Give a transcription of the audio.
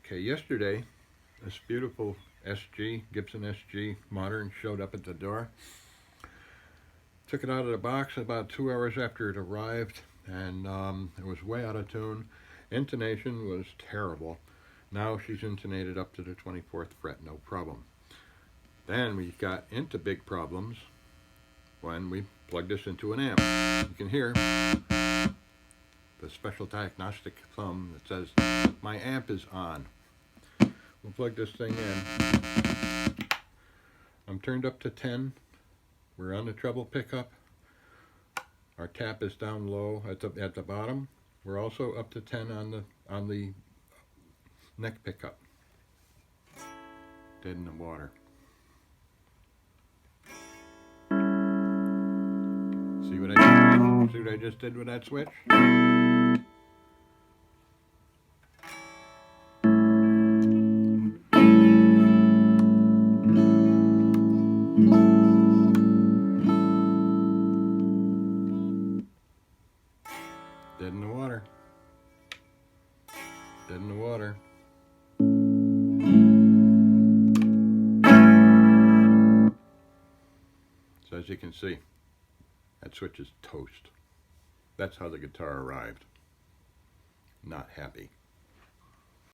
Okay, yesterday, this beautiful Gibson SG Modern showed up at the door. Took it out of the box about 2 hours after it arrived, and it was way out of tune. Intonation was terrible. Now she's intonated up to the 24th fret, no problem. Then we got into big problems when we plugged this into an amp. You can hear the special diagnostic thumb that says, "My amp is on." We'll plug this thing in. I'm turned up to 10. We're on the treble pickup. Our tap is down low at the bottom. We're also up to 10 on the neck pickup. Dead in the water. See what I just did with that switch? Dead in the water. Dead in the water. So as you can see, that switch is toast. That's how the guitar arrived. Not happy.